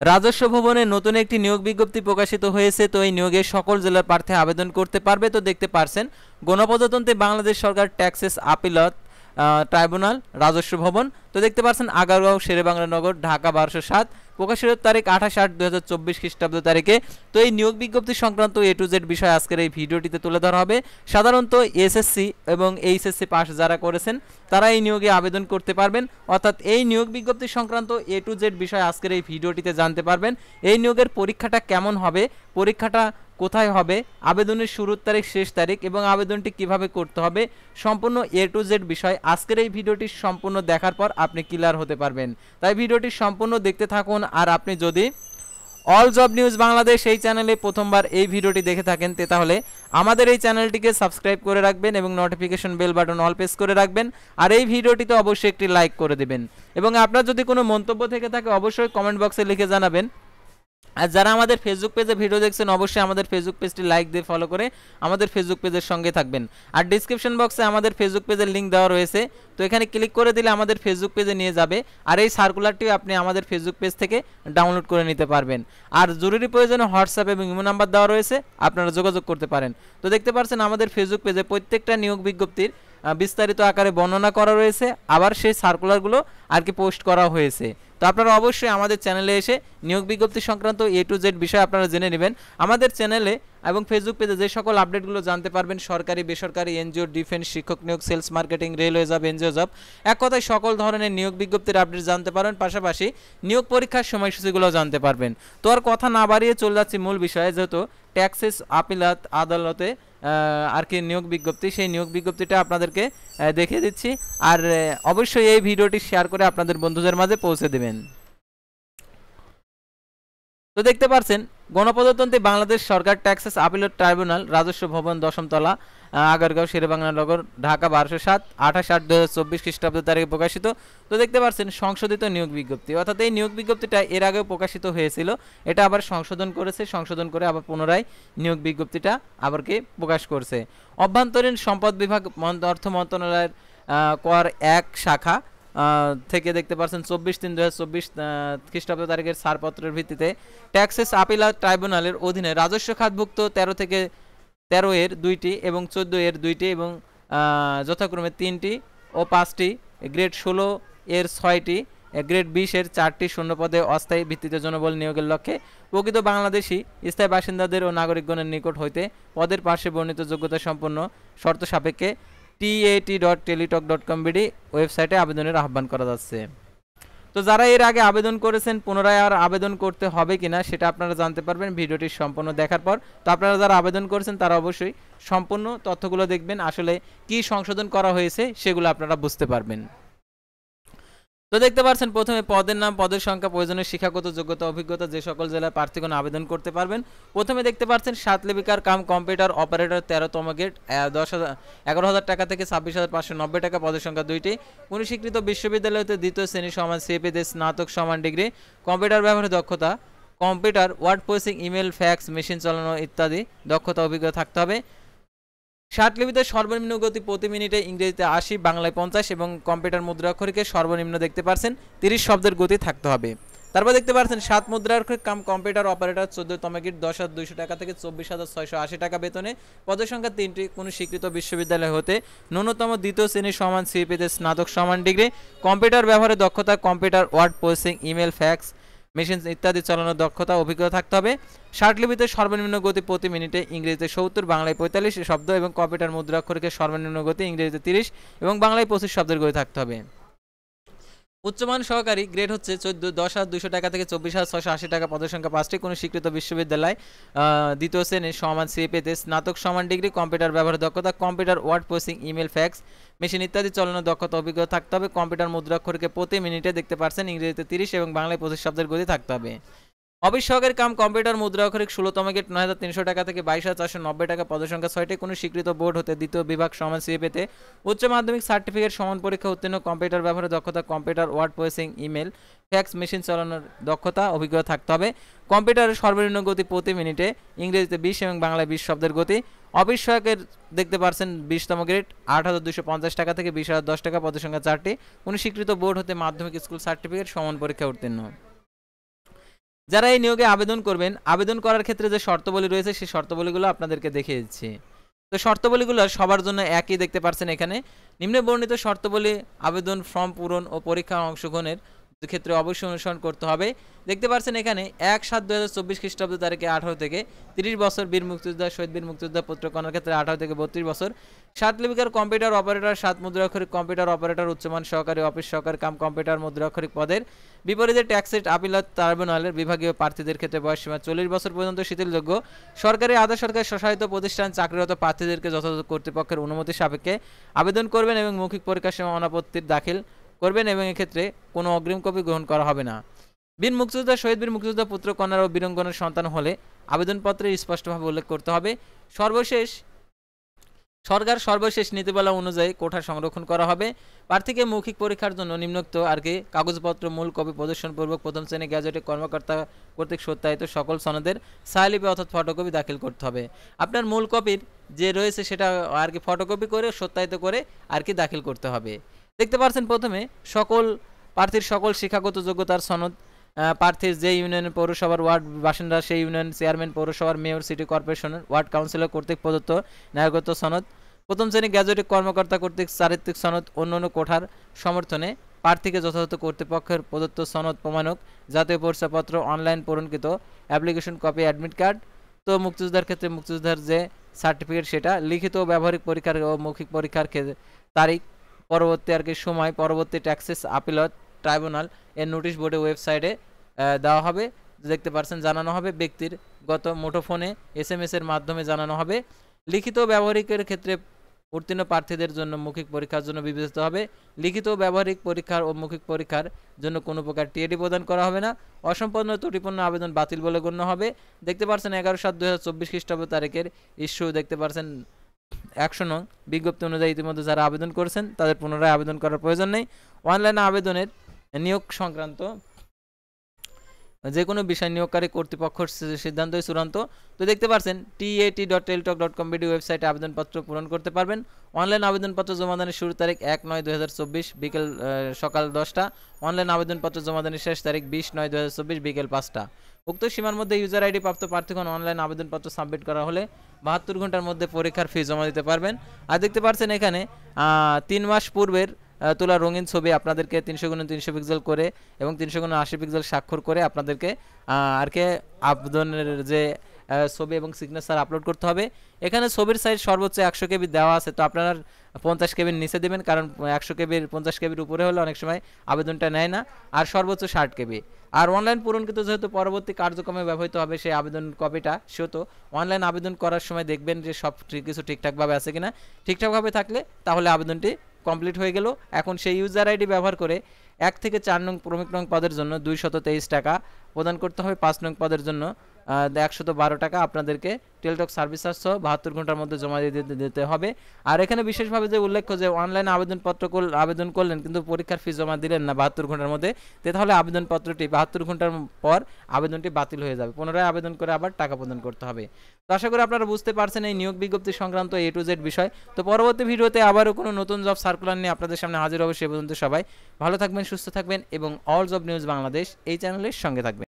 রাজস্ব ভবনে নতুন একটি নিয়োগ বিজ্ঞপ্তি প্রকাশিত হয়েছে। তো এই নিয়োগে সকল জেলার প্রার্থী আবেদন করতে পারবে। তো দেখতে পারছেন গণপ্রজাতন্ত্রী বাংলাদেশ সরকার ট্যাক্সেস আপিলত ট্রাইব্যুনাল রাজস্ব ভবন। তো দেখতে পাচ্ছেন আগারগাঁও শেরেবাংলা নগর ঢাকা 1207, প্রকাশের তারিখ 28/8/2024 খ্রিস্টাব্দ তারিখে। তো এই নিয়োগ বিজ্ঞপ্তি সংক্রান্ত A to Z বিষয় আজকের এই ভিডিওটিতে তুলে ধরা হবে। সাধারণত এসএসসি এবং এইচএসসি পাস যারা করেছেন তারা এই নিয়োগে আবেদন করতে পারবেন, অর্থাৎ এই নিয়োগ বিজ্ঞপ্তি সংক্রান্ত A to Z বিষয় আজকের এই ভিডিওটিতে জানতে পারবেন। এই নিয়োগের পরীক্ষাটা কেমন হবে, পরীক্ষাটা কোথায় হবে, আবেদনের শুরুর তারিখ শেষ তারিখ এবং আবেদনটি কিভাবে করতে হবে, সম্পূর্ণ A to Z বিষয় আজকের এই ভিডিওটি সম্পূর্ণ দেখার পর আপনি ক্লিয়ার হতে পারবেন। তাই ভিডিওটি সম্পূর্ণ দেখতে থাকুন। আর আপনি যদি অল জব নিউজ বাংলাদেশ এই চ্যানেলে প্রথমবার এই ভিডিওটি দেখে থাকেন তাহলে আমাদের এই চ্যানেলটিকে সাবস্ক্রাইব করে রাখবেন এবং notification bell button all press করে রাখবেন। আর এই ভিডিওটিতে অবশ্যই একটি লাইক করে দেবেন এবং আপনার যদি কোনো মন্তব্য থেকে থাকে অবশ্যই কমেন্ট বক্সে লিখে জানাবেন। আর যারা আমাদের ফেসবুক পেজে ভিডিও দেখছেন অবশ্যই আমাদের ফেসবুক পেজটি লাইক দিয়ে ফলো করে আমাদের ফেসবুক পেজের সঙ্গে থাকবেন। আর ডিসক্রিপশন বক্সে আমাদের ফেসবুক পেজের লিঙ্ক দেওয়া রয়েছে, তো এখানে ক্লিক করে দিলে আমাদের ফেসবুক পেজে নিয়ে যাবে। আর এই সার্কুলারটিও আপনি আমাদের ফেসবুক পেজ থেকে ডাউনলোড করে নিতে পারবেন। আর জরুরি প্রয়োজনে হোয়াটসঅ্যাপ এবং ইমো নাম্বার দেওয়া রয়েছে, আপনারা যোগাযোগ করতে পারেন। তো দেখতে পাচ্ছেন আমাদের ফেসবুক পেজে প্রত্যেকটা নিয়োগ বিজ্ঞপ্তির বিস্তারিত আকারে বর্ণনা করা রয়েছে, আবার সেই সার্কুলারগুলো আর কি পোস্ট করা হয়েছে। তো আপনারা অবশ্যই আমাদের চ্যানেলে এসে নিয়োগ বিজ্ঞপ্তি সংক্রান্ত A to Z বিষয় আপনারা জেনে নেবেন। আমাদের চ্যানেলে এবং ফেসবুক পেজে যে সকল আপডেটগুলো জানতে পারবেন, সরকারি বেসরকারি এনজিও, ডিফেন্স, শিক্ষক নিয়োগ, sales marketing, railway job, NGO job, এক কথায় সকল ধরনের নিয়োগ বিজ্ঞপ্তির আপডেট জানতে পারবেন। পাশাপাশি নিয়োগ পরীক্ষার সময়সূচিগুলো জানতে পারবেন। তো আর কথা না বাড়িয়ে চলে যাচ্ছি মূল বিষয়ে, যেহেতু ট্যাক্সেস আপিলাত আদালতে আর কি নিয়োগ বিজ্ঞপ্তি, সেই নিয়োগ বিজ্ঞপ্তিটা আপনাদেরকে দেখিয়ে দিচ্ছি। আর অবশ্যই এই ভিডিওটি শেয়ার করে আপনাদের বন্ধুদের মাঝে পৌঁছে দেবেন। তো দেখতে পাচ্ছেন গণপ্রজাতন্ত্রী বাংলাদেশ সরকার ট্যাক্সেস আপিলেট ট্রাইব্যুনাল রাজস্ব ভবন 10ম তলা আগারগাঁও শেরেবাংলা নগর ঢাকা 1207 28/8/2024 খ্রিস্টাব্দ তারিখে প্রকাশিত। তো দেখতে পাচ্ছেন সংশোধিত নিয়োগ বিজ্ঞপ্তি, অর্থাৎ এই নিয়োগ বিজ্ঞপ্তিটা এর আগেও প্রকাশিত হয়েছিল, এটা আবার সংশোধন করেছে, সংশোধন করে আবার পুনরায় নিয়োগ বিজ্ঞপ্তিটা আবার কি প্রকাশ করছে। অভ্যন্তরীণ সম্পদ বিভাগ অর্থ মন্ত্রণালয়ের কর 1 শাখা থেকে দেখতে পাচ্ছেন 24/3/2024 খ্রিস্টাব্দ তারিখের ছাড়পত্রের ভিত্তিতে ট্যাক্সেস আপিলাত ট্রাইব্যুনালের অধীনে রাজস্ব খাতভুক্ত 13 এর 2টি এবং 14 এর 2টি এবং যথাক্রমে 3টি ও 5টি, গ্রেড 16 এর 6টি, গ্রেড 20 এর 4টি শূন্যপদে অস্থায়ী ভিত্তিতে জনবল নিয়োগের লক্ষ্যে প্রকৃত বাংলাদেশি স্থায়ী বাসিন্দাদের ও নাগরিকগণের নিকট হইতে পদের পাশে বর্ণিত যোগ্যতা সম্পন্ন শর্ত সাপেক্ষে tat.teletalk.com.bd ওয়েবসাইটে আবেদনের আহ্বান করা যাচ্ছে। তো যারা এর আগে আবেদন করেছেন পুনরায় আর আবেদন করতে হবে কিনা সেটা আপনারা জানতে পারবেন ভিডিওটি সম্পূর্ণ দেখার পর। তো আপনারা যারা আবেদন করেছেন তারা অবশ্যই সম্পূর্ণ তথ্যগুলো দেখবেন, আসলে কি সংশোধন করা হয়েছে সেগুলো আপনারা বুঝতে পারবেন। তো দেখতে পাচ্ছেন প্রথমে পদের নাম, পদের সংখ্যা, প্রয়োজনীয় শিক্ষাগত যোগ্যতা, অভিজ্ঞতা, যে সকল জেলার প্রার্থীগণ আবেদন করতে পারবেন। প্রথমে দেখতে পাচ্ছেন 7 লিপিকার কাম কম্পিউটার অপারেটর 13তম গ্রেড 11,000 টাকা থেকে 26,590 টাকা, পদের সংখ্যা 2টি। কোন স্বীকৃত বিশ্ববিদ্যালয় হতে দ্বিতীয় শ্রেণী সমান সিএপিতে স্নাতক সমান ডিগ্রি, কম্পিউটার ব্যবহারের দক্ষতা, computer, word processing, email, fax, machine চালানো ইত্যাদি দক্ষতা অভিজ্ঞতা থাকতে হবে। শার্টলিপিতে সর্বনিম্ন গতি প্রতি মিনিটে ইংরেজিতে 80, বাংলায় 50 এবং কম্পিউটার মুদ্রাক্ষরিকে সর্বনিম্ন দেখতে পাচ্ছেন 30 শব্দের গতি থাকতে হবে। তারপর দেখতে পাচ্ছেন 7 মুদ্রাক্ষরিক কাম কম্পিউটার অপারেটর 14তম গ্রেড 10,200 টাকা থেকে 24,680 টাকা বেতনে, পদের সংখ্যা 3টি। কোনো স্বীকৃত বিশ্ববিদ্যালয় হতে ন্যূনতম দ্বিতীয় শ্রেণী সমান সিপিতে স্নাতক সমান ডিগ্রি, কম্পিউটার ব্যবহারের দক্ষতা, computer, word processing, email, fax, machine ইত্যাদি চালানোর দক্ষতা অভিজ্ঞতা থাকতে হবে। শার্টলিপিতে সর্বনিম্ন গতি প্রতি মিনিটে ইংরেজিতে 70, বাংলায় 45 শব্দ এবং কম্পিউটার মুদ্রাক্ষরিকে সর্বনিম্ন গতি ইংরেজিতে 30 এবং বাংলায় 25 শব্দের গতি থাকতে হবে। উচ্চমান সহকারী গ্রেড হচ্ছে 10,200 টাকা থেকে 24,680 টাকা, পদের সংখ্যা 5টি। কোনো স্বীকৃত বিশ্ববিদ্যালয় দ্বিতীয় শ্রেণীর সমান সিএপিতে স্নাতক সমান ডিগ্রি, কম্পিউটার ব্যবহারের দক্ষতা, computer, word processing, email, fax, machine ইত্যাদি চালানোর দক্ষতা অভিজ্ঞতা থাকতে হবে। কম্পিউটার মুদ্রাক্ষরিকে প্রতি মিনিটে দেখতে পাচ্ছেন ইংরেজিতে 30 এবং বাংলায় 25 শব্দের গতি থাকতে হবে। অফিস সহকারী কাম কম্পিউটার মুদ্রাক্ষরিক 16তম গ্রেড 9,300 টাকা থেকে 22,490 টাকা, পদের সংখ্যা 6টি। কোনো স্বীকৃত বোর্ড হতে দ্বিতীয় বিভাগ সমান সিএপিতে উচ্চ মাধ্যমিক সার্টিফিকেট সমান পরীক্ষা উত্তীর্ণ, কম্পিউটার ব্যবহারের দক্ষতা, computer, word processing, email, fax, machine চালানোর দক্ষতা অভিজ্ঞতা থাকতে হবে। কম্পিউটারের সর্বনিম্ন গতি প্রতি মিনিটে ইংরেজিতে 20 এবং বাংলায় 20 শব্দের গতি। অফিস সহায়কের দেখতে পাচ্ছেন 20তম গ্রেড 8,250 টাকা থেকে 20,010 টাকা, পদের সংখ্যা 4টি। কোনো স্বীকৃত বোর্ড হতে মাধ্যমিক স্কুল সার্টিফিকেট সমান পরীক্ষা উত্তীর্ণ। যারা এই নিয়োগে আবেদন করবেন, আবেদন করার ক্ষেত্রে যে শর্তাবলী রয়েছে সেই শর্তাবলীগুলো আপনাদেরকে দেখিয়ে দিচ্ছি। তো শর্তাবলীগুলো সবার জন্য একই দেখতে পাচ্ছেন এখানে। নিম্নে বর্ণিত শর্তাবলী আবেদন ফর্ম পূরণ ও পরীক্ষায় অংশগ্রহণের ক্ষেত্রে অবশ্যই অনুসরণ করতে হবে। দেখতে পাচ্ছেন এখানে ১/৭/২০২৪ খ্রিস্টাব্দ তারিখে ১৮ থেকে ৩০ বছর, বীর মুক্তিযোদ্ধা, শহীদ বীর মুক্তিযোদ্ধা পুত্র কন্যার ক্ষেত্রে ১৮ থেকে ৩২ বছর, সার্টিফিকেট কম্পিউটার অপারেটর, ৭ মুদ্রাক্ষরিক কম্পিউটার অপারেটর, উচ্চমান সহকারী অফিস সহকারী কাম কম্পিউটার মুদ্রাক্ষরিক পদের বিপরীতে ট্যাক্সেট আপিলত ট্রাইব্যুনালের বিভাগীয় প্রার্থীদের ক্ষেত্রে বয়সসীমা ৪০ বছর পর্যন্ত শিথিলযোগ্য। সরকারি আধা সরকারি স্বশাসিত প্রতিষ্ঠান চাকরিরত প্রার্থীদেরকে যথাযথ কর্তৃপক্ষের অনুমতি সাপেক্ষে আবেদন করবেন এবং মৌখিক পরীক্ষার সময় অনাপত্তির দাখিল করবেন এবং এক্ষেত্রে কোনো অগ্রিম কপি গ্রহণ করা হবে না। বীর মুক্তিযোদ্ধা, শহীদ বীর মুক্তিযোদ্ধা পুত্র কন্যার ও বীরাঙ্গনার সন্তান হলে আবেদনপত্রে স্পষ্টভাবে উল্লেখ করতে হবে। সরকার সর্বশেষ নীতিমালা অনুযায়ী কোঠা সংরক্ষণ করা হবে। প্রার্থীকে মৌখিক পরীক্ষার জন্য নিম্নোক্ত কাগজপত্র মূল কপি প্রদর্শনপূর্বক প্রথম শ্রেণী গ্যাজেটেড কর্মকর্তা কর্তৃক সত্যায়িত সকল সনদের ছায়ালিপি অর্থাৎ ফটোকপি দাখিল করতে হবে। আপনার মূল কপির যে রয়েছে সেটা ফটোকপি করে সত্যায়িত করে দাখিল করতে হবে। দেখতে পাচ্ছেন প্রথমে প্রার্থীর সকল শিক্ষাগত যোগ্যতার সনদ, প্রার্থীর যে ইউনিয়নের পৌরসভার ওয়ার্ড বাসিন্দা সেই ইউনিয়ন চেয়ারম্যান, পৌরসভার মেয়র, সিটি কর্পোরেশনের ওয়ার্ড কাউন্সিলর কর্তৃক প্রদত্ত নাগরিকত্ব সনদ, প্রথম শ্রেণী গ্যাজেটেড কর্মকর্তা কর্তৃক চারিত্রিক সনদ, অন্যান্য কোঠার সমর্থনে প্রার্থীকে যথাযথ কর্তৃপক্ষের প্রদত্ত সনদ প্রমাণক, জাতীয় পরিচয়পত্র, অনলাইন পূরণকৃত অ্যাপ্লিকেশন কপি, অ্যাডমিট কার্ড। তো মুক্তিযোদ্ধার ক্ষেত্রে মুক্তিযোদ্ধার যে সার্টিফিকেট সেটা, লিখিত ও ব্যবহারিক পরীক্ষার ও মৌখিক পরীক্ষার তারিখ, পরবর্তী সময়, পরবর্তী ট্যাক্সেস আপিলত ট্রাইব্যুনাল এর নোটিশ বোর্ডে ওয়েবসাইটে দেওয়া হবে। দেখতে পাচ্ছেন জানানো হবে। ব্যক্তির গত মুঠোফোনে SMS এর মাধ্যমে জানানো হবে। লিখিত ব্যবহারিকের ক্ষেত্রে উত্তীর্ণ প্রার্থীদের জন্য মৌখিক পরীক্ষার জন্য বিবেচিত হবে। লিখিত ব্যবহারিক পরীক্ষার ও মৌখিক পরীক্ষার জন্য কোনো প্রকার TAD প্রদান করা হবে না। অসম্পূর্ণ ত্রুটিপূর্ণ আবেদন বাতিল বলে গণ্য হবে। দেখতে পাচ্ছেন 11/7/2024 খ্রিস্টাব্দ তারিখের ইস্যু দেখতে পাচ্ছেন 100 নং বিজ্ঞপ্তি অনুযায়ী ইতিমধ্যে যারা আবেদন করেছেন তাদের পুনরায় আবেদন করার প্রয়োজন নেই। অনলাইনে আবেদনের নিয়োগ সংক্রান্ত যে কোনো বিষয় নিয়োগকারী কর্তৃপক্ষের সিদ্ধান্তই চূড়ান্ত। তো দেখতে পাচ্ছেন tat.teltalk.com ওয়েবসাইটে আবেদনপত্র পূরণ করতে পারবেন। অনলাইন আবেদনপত্র জমাদানের শুরু তারিখ 1/9/2024 বিকেল সকাল 10টা। অনলাইন আবেদনপত্র জমাদানের শেষ তারিখ 20/9/2024 বিকেল 5টা। উক্ত সীমার মধ্যে ইউজার আইডি প্রাপ্ত প্রার্থীগণ অনলাইন আবেদনপত্র সাবমিট করা হলে 72 ঘন্টার মধ্যে পরীক্ষার ফি জমা দিতে পারবেন। আর দেখতে পাচ্ছেন এখানে 3 মাস পূর্বের তোলা রঙিন ছবি আপনাদেরকে 300x300 পিক্সেল করে এবং 300x80 পিক্সেল স্বাক্ষর করে আপনাদেরকে আবেদনের যে ছবি এবং সিগনেচার আপলোড করতে হবে। এখানে ছবির সাইজ সর্বোচ্চ 100 KB দেওয়া আছে। তো আপনারা 50 KB নিচে দেবেন, কারণ 100 KB 50 KB উপরে হলে অনেক সময় আবেদনটা নেয় না। আর সর্বোচ্চ 60 KB। আর অনলাইন পূরণকৃত যেহেতু পরবর্তী কার্যক্রমে ব্যবহৃত হবে সেই আবেদন কপিটা, সেহেতু অনলাইন আবেদন করার সময় দেখবেন যে সব কিছু ঠিকঠাকভাবে আছে কিনা। ঠিকঠাকভাবে থাকলে তাহলে আবেদনটি কমপ্লিট হয়ে গেল। এখন সেই ইউজার আইডি ব্যবহার করে 1 থেকে 4 নং ক্রমিক নং পদের জন্য 223 টাকা প্রদান করতে হবে। 5 নং পদের জন্য 112 টাকা আপনাদেরকে টেলটক সার্ভিস চার্জ সহ 72 ঘন্টার মধ্যে জমা দিতে হবে। আর এখানে বিশেষভাবে যে উল্লেখ্য যে অনলাইনে আবেদন করলেন কিন্তু পরীক্ষার ফি জমা দিলেন না 72 ঘন্টার মধ্যে, তাহলে আবেদনপত্রটি 72 ঘন্টার পর আবেদনটি বাতিল হয়ে যাবে। পুনরায় আবেদন করে আবার টাকা প্রদান করতে হবে। তো আশা করি আপনারা বুঝতে পারছেন এই নিয়োগ বিজ্ঞপ্তি সংক্রান্ত A to Z বিষয়। তো পরবর্তী ভিডিওতে আবারও কোনো নতুন জব সার্কুলার নিয়ে আপনাদের সামনে হাজির হবে। সে পর্যন্ত সবাই ভালো থাকবেন, সুস্থ থাকবেন এবং অল জব নিউজ বাংলাদেশ এই চ্যানেলের সঙ্গে থাকবেন।